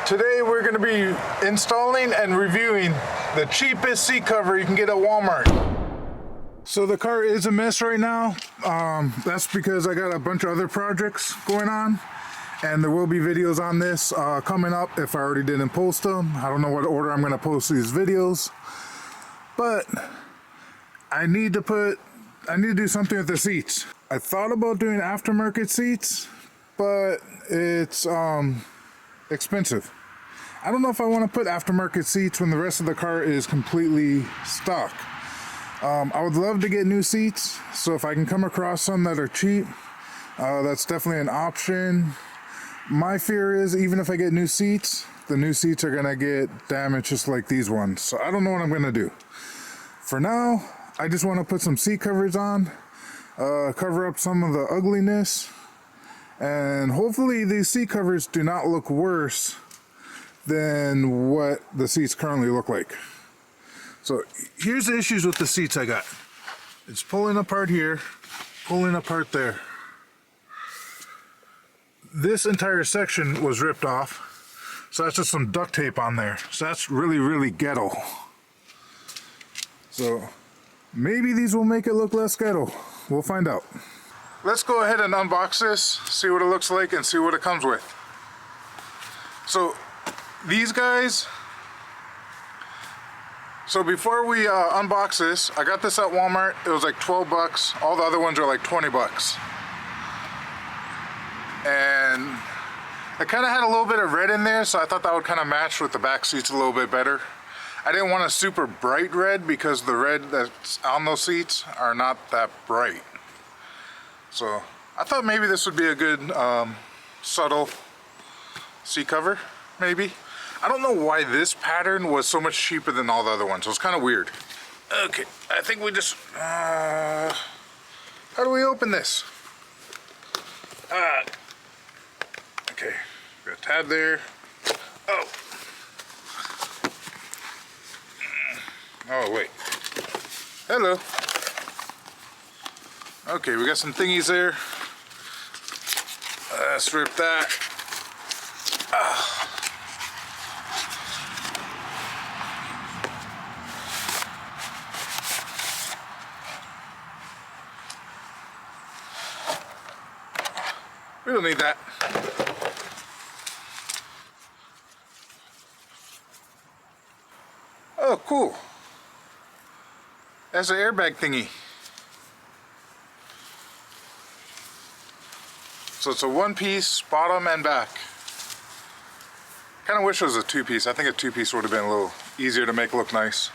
Today we're going to be installing and reviewing the cheapest seat cover you can get at Walmart. So the car is a mess right now. That's because I got a bunch of other projects going on, and there will be videos on this coming up if I already didn't post them. I don't know what order I'm going to post these videos, but I need to do something with the seats. I thought about doing aftermarket seats, but it's expensive. I don't know if I want to put aftermarket seats when the rest of the car is completely stock. I would love to get new seats, so if I can come across some that are cheap, that's definitely an option. My fear is even if I get new seats, the new seats are gonna get damaged just like these ones. So I don't know what I'm gonna do. For now, I just want to put some seat covers on, cover up some of the ugliness, and hopefully these seat covers do not look worse than what the seats currently look like. So here's the issues with the seats I got. It's pulling apart here, pulling apart there. This entire section was ripped off, so that's just some duct tape on there. So that's really, really ghetto. So maybe these will make it look less ghetto. We'll find out. Let's go ahead and unbox this, see what it looks like, and see what it comes with. So these guys, so before we unbox this, I got this at Walmart. It was like 12 bucks. All the other ones are like 20 bucks. And it kind of had a little bit of red in there, so I thought that would kind of match with the back seats a little bit better. I didn't want a super bright red because the red that's on those seats are not that bright. So I thought maybe this would be a good subtle seat cover, maybe. I don't know why this pattern was so much cheaper than all the other ones. It was kind of weird. Okay, I think we just, how do we open this? Okay, got a tab there. Oh. Oh, wait. Hello. Okay, we got some thingies there. Let's rip that. We don't need that. Oh, cool. That's an airbag thingy. So it's a one-piece, bottom and back. Kind of wish it was a two-piece. I think a two-piece would have been a little easier to make look nice.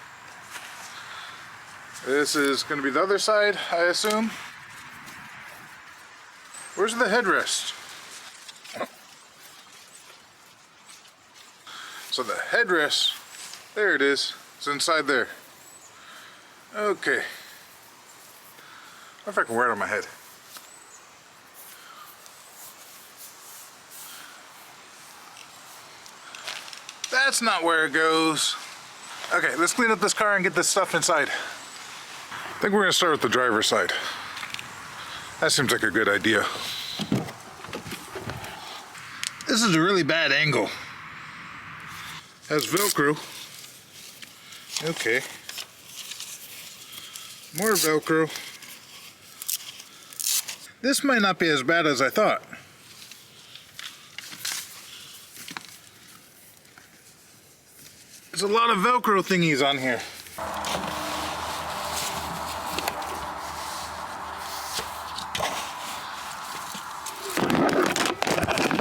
This is going to be the other side, I assume. Where's the headrest? So the headrest, there it is. It's inside there. Okay. I wonder if I can wear it on my head. That's not where it goes. Okay, let's clean up this car and get this stuff inside. I think we're gonna start with the driver's side. That seems like a good idea. This is a really bad angle. Has Velcro. Okay. More Velcro. This might not be as bad as I thought. There's a lot of Velcro thingies on here.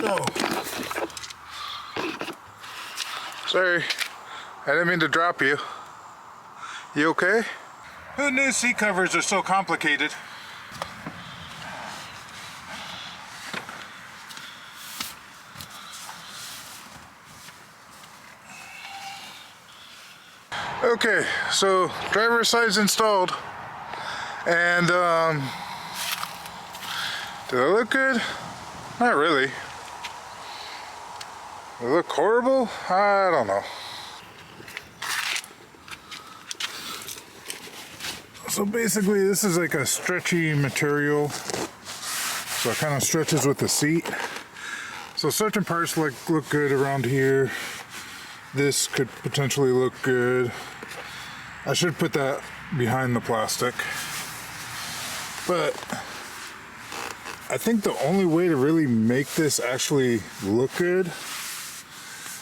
Oh. Sorry, I didn't mean to drop you. You okay? Who knew seat covers are so complicated? Okay, so driver's side's installed, and did it look good? Not really. Did it look horrible? I don't know. So basically this is like a stretchy material, so it kind of stretches with the seat. So certain parts look good around here. This could potentially look good. I should put that behind the plastic. But I think the only way to really make this actually look good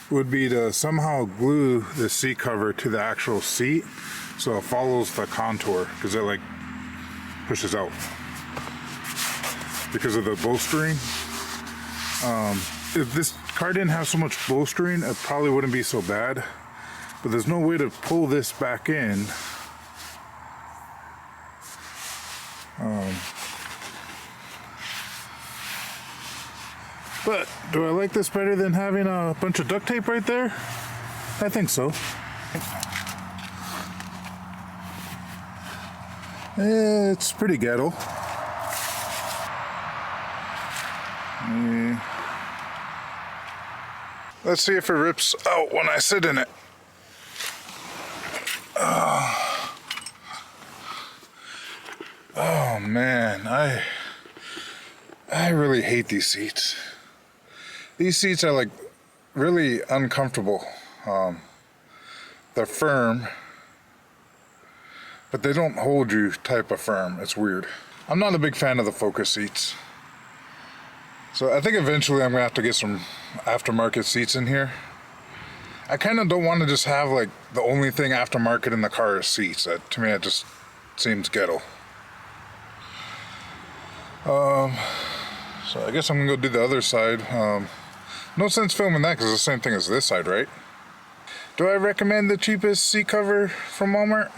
would be to somehow glue the seat cover to the actual seat so it follows the contour, because it like pushes out because of the bolstering. If this car didn't have so much bolstering, it probably wouldn't be so bad, but there's no way to pull this back in. But do I like this better than having a bunch of duct tape right there? I think so. It's pretty ghetto. Let's see if it rips out when I sit in it. Oh man, I really hate these seats. These seats are like really uncomfortable. They're firm, but they don't hold you type of firm. It's weird. I'm not a big fan of the Focus seats. So I think eventually I'm gonna have to get some aftermarket seats in here. I kind of don't want to just have like the only thing aftermarket in the car is seats. To me, it just seems ghetto. So I guess I'm gonna go do the other side. No sense filming that because it's the same thing as this side, right? Do I recommend the cheapest seat cover from Walmart?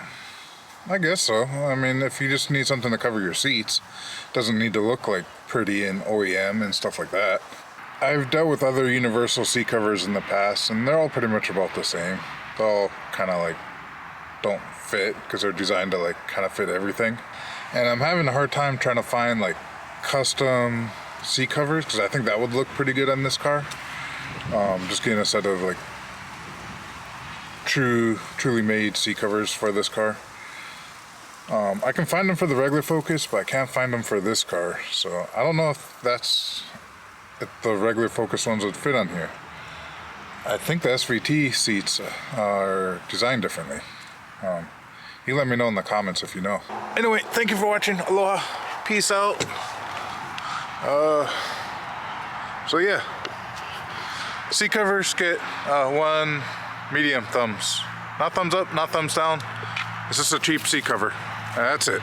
I guess so. I mean, if you just need something to cover your seats, it doesn't need to look like pretty and OEM and stuff like that. I've dealt with other universal seat covers in the past, and they're all pretty much about the same. They all kind of like don't fit because they're designed to like kind of fit everything. And I'm having a hard time trying to find like custom seat covers because I think that would look pretty good on this car. Just getting a set of like truly made seat covers for this car. I can find them for the regular Focus, but I can't find them for this car. So I don't know if the regular Focus ones would fit on here. I think the SVT seats are designed differently. You let me know in the comments if you know. Anyway, thank you for watching. Aloha. Peace out. So yeah, seat covers get 1 medium thumbs. Not thumbs up, not thumbs down. It's just a cheap seat cover. That's it.